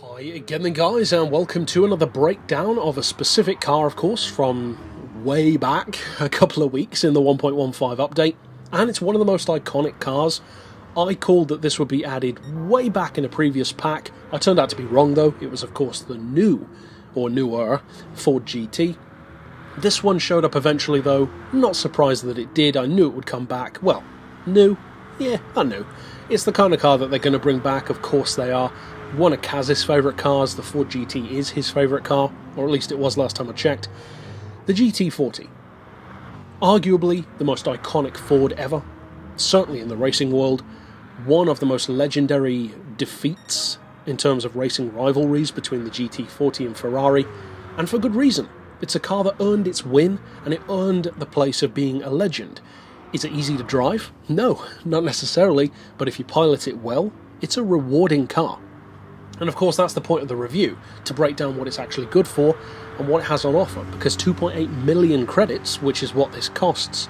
Hi again then guys, and welcome to another breakdown of a specific car, of course, from way back a couple of weeks in the 1.15 update, and it's one of the most iconic cars. I called that this would be added way back in a previous pack. I turned out to be wrong though. It was of course the new, or newer, Ford GT. This one showed up eventually though, not surprised that it did. I knew it would come back. Well, new? Yeah, I knew. It's the kind of car that they're going to bring back, of course they are. One of Kaz's favourite cars, the Ford GT is his favourite car, or at least it was last time I checked. The GT40. Arguably the most iconic Ford ever, certainly in the racing world. One of the most legendary defeats in terms of racing rivalries between the GT40 and Ferrari, and for good reason. It's a car that earned its win, and it earned the place of being a legend. Is it easy to drive? No, not necessarily, but if you pilot it well, it's a rewarding car. And of course that's the point of the review, to break down what it's actually good for and what it has on offer, because 2.8 million credits, which is what this costs,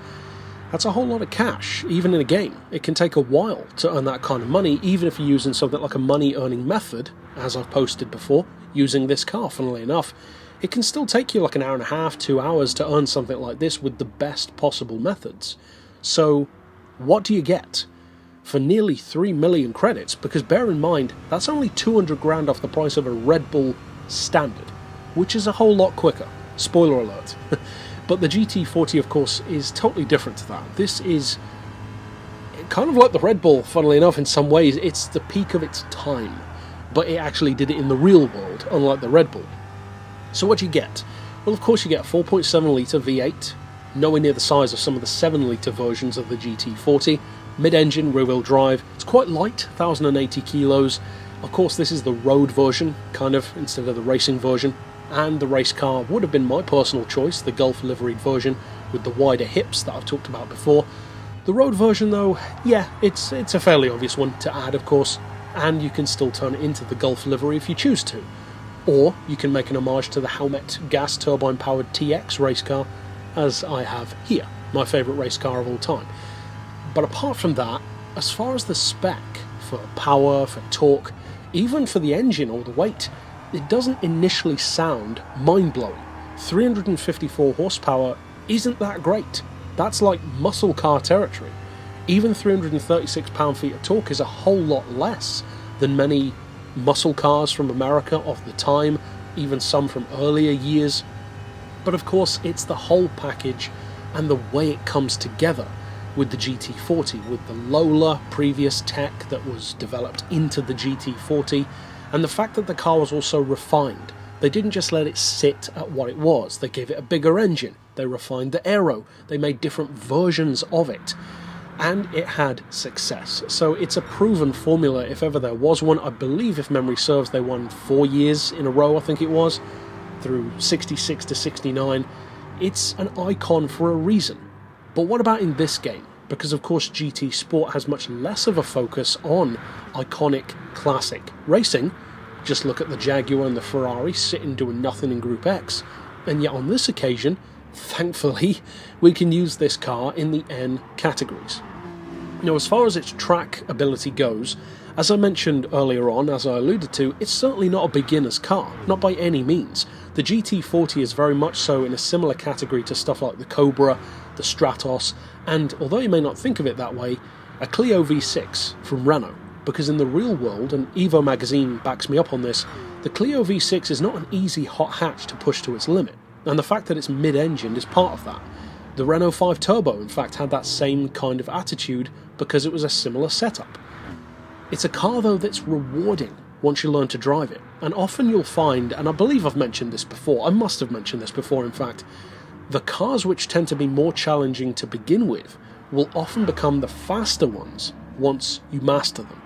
that's a whole lot of cash, even in a game. It can take a while to earn that kind of money, even if you're using something like a money earning method, as I've posted before, using this car, funnily enough. It can still take you like an hour and a half, 2 hours to earn something like this with the best possible methods. So, what do you get for nearly 3 million credits? Because bear in mind, that's only 200 grand off the price of a Red Bull Standard, which is a whole lot quicker. Spoiler alert. But the GT40, of course, is totally different to that. This is kind of like the Red Bull, funnily enough, in some ways. It's the peak of its time, but it actually did it in the real world, unlike the Red Bull. So what do you get? Well, of course you get a 4.7 litre V8, nowhere near the size of some of the 7 litre versions of the GT40, mid-engine, rear-wheel drive. It's quite light, 1,080 kilos. Of course this is the road version, kind of, instead of the racing version, and the race car would have been my personal choice, the Gulf liveried version with the wider hips that I've talked about before. The road version though, yeah, it's a fairly obvious one to add, of course, and you can still turn it into the Gulf livery if you choose to. Or you can make an homage to the Helmet gas turbine powered TX race car, as I have here, my favourite race car of all time. But apart from that, as far as the spec for power, for torque, even for the engine or the weight, it doesn't initially sound mind-blowing. 354 horsepower isn't that great. That's like muscle car territory. Even 336 pound-feet of torque is a whole lot less than many muscle cars from America of the time, even some from earlier years. But of course it's the whole package and the way it comes together with the GT40, with the Lola previous tech that was developed into the GT40, and the fact that the car was also refined. They didn't just let it sit at what it was, they gave it a bigger engine, they refined the aero, they made different versions of it, and it had success. So it's a proven formula if ever there was one. I believe, if memory serves, they won 4 years in a row, I think it was, through 66 to 69. It's an icon for a reason. But what about in this game? Because of course GT Sport has much less of a focus on iconic classic racing. Just look at the Jaguar and the Ferrari sitting doing nothing in Group X. And yet on this occasion, thankfully, we can use this car in the N categories. Now, as far as its track ability goes, as I mentioned earlier on, as I alluded to, it's certainly not a beginner's car, not by any means. The GT40 is very much so in a similar category to stuff like the Cobra, the Stratos, and, although you may not think of it that way, a Clio V6 from Renault. Because in the real world, and Evo magazine backs me up on this, the Clio V6 is not an easy hot hatch to push to its limit, and the fact that it's mid-engined is part of that. The Renault 5 Turbo, in fact, had that same kind of attitude because it was a similar setup. It's a car, though, that's rewarding once you learn to drive it, and often you'll find, and I believe I've mentioned this before, I must have mentioned this before in fact, the cars which tend to be more challenging to begin with will often become the faster ones once you master them.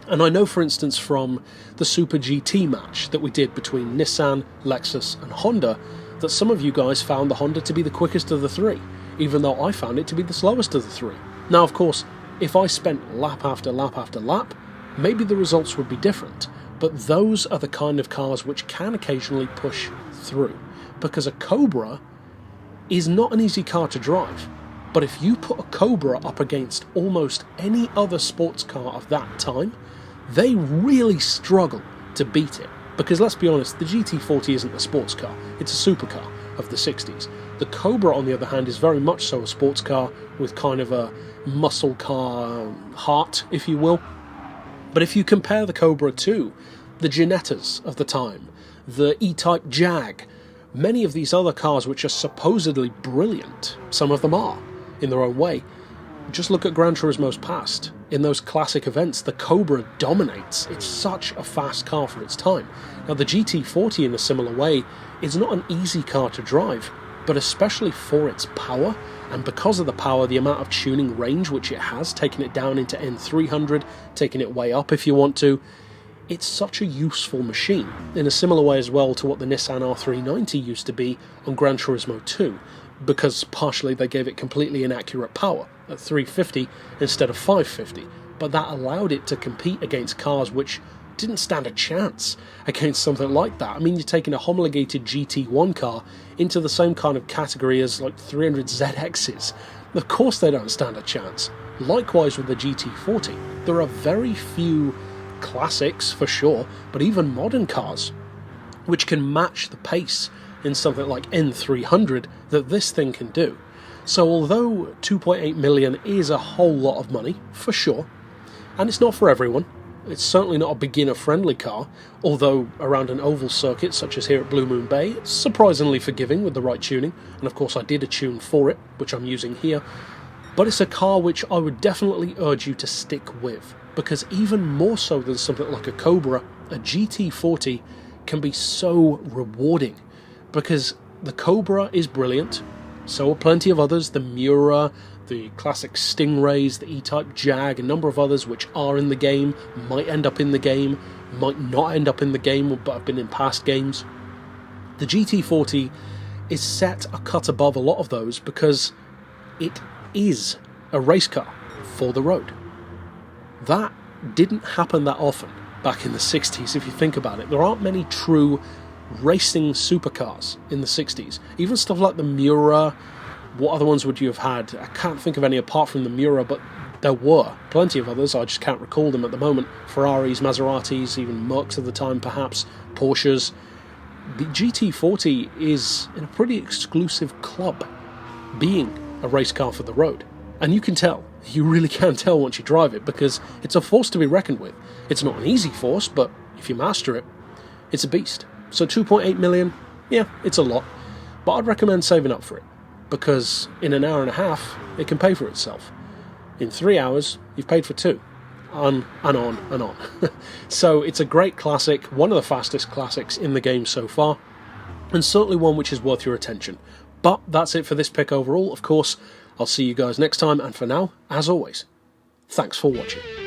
And I know, for instance, from the Super GT match that we did between Nissan, Lexus and Honda, that some of you guys found the Honda to be the quickest of the three, even though I found it to be the slowest of the three. Now, of course, if I spent lap after lap after lap, maybe the results would be different, but those are the kind of cars which can occasionally push through, because a Cobra is not an easy car to drive. But if you put a Cobra up against almost any other sports car of that time, they really struggle to beat it. Because let's be honest, the GT40 isn't a sports car, it's a supercar of the 60s. The Cobra, on the other hand, is very much so a sports car with kind of a muscle car heart, if you will. But if you compare the Cobra to the Ginettas of the time, the E-Type Jag, many of these other cars which are supposedly brilliant, some of them are, in their own way, just look at Gran Turismo's past. In those classic events, the Cobra dominates. It's such a fast car for its time. Now, the GT40, in a similar way, is not an easy car to drive, but especially for its power, and because of the power, the amount of tuning range which it has, taking it down into N300, taking it way up if you want to, it's such a useful machine, in a similar way as well to what the Nissan R390 used to be on Gran Turismo 2, because partially they gave it completely inaccurate power at 350 instead of 550, but that allowed it to compete against cars which didn't stand a chance against something like that. I mean, you're taking a homologated GT1 car into the same kind of category as like 300 ZXs. Of course they don't stand a chance. Likewise with the GT40, there are very few classics for sure, but even modern cars which can match the pace in something like N300 that this thing can do. So although 2.8 million is a whole lot of money, for sure, and it's not for everyone, it's certainly not a beginner-friendly car, although around an oval circuit such as here at Blue Moon Bay, it's surprisingly forgiving with the right tuning, and of course I did a tune for it, which I'm using here, but it's a car which I would definitely urge you to stick with, because even more so than something like a Cobra, a GT40 can be so rewarding, because the Cobra is brilliant, so are plenty of others, the Miura, the classic Stingrays, the E-Type Jag, a number of others which are in the game, might end up in the game, might not end up in the game, but have been in past games. The GT40 is set a cut above a lot of those because it is a race car for the road. That didn't happen that often back in the 60s, if you think about it. There aren't many true racing supercars in the 60s. Even stuff like the Miura. What other ones would you have had? I can't think of any apart from the Miura, but there were plenty of others. I just can't recall them at the moment. Ferraris, Maseratis, even Mercs of the time perhaps, Porsches. The GT40 is in a pretty exclusive club, being a race car for the road. And you can tell. You really can tell once you drive it, because it's a force to be reckoned with. It's not an easy force, but if you master it, it's a beast. So 2.8 million, yeah, it's a lot, but I'd recommend saving up for it, because in an hour and a half, it can pay for itself. In 3 hours, you've paid for 2. On and on and on. So it's a great classic, one of the fastest classics in the game so far, and certainly one which is worth your attention. But that's it for this pick overall. Of course, I'll see you guys next time, and for now, as always, thanks for watching.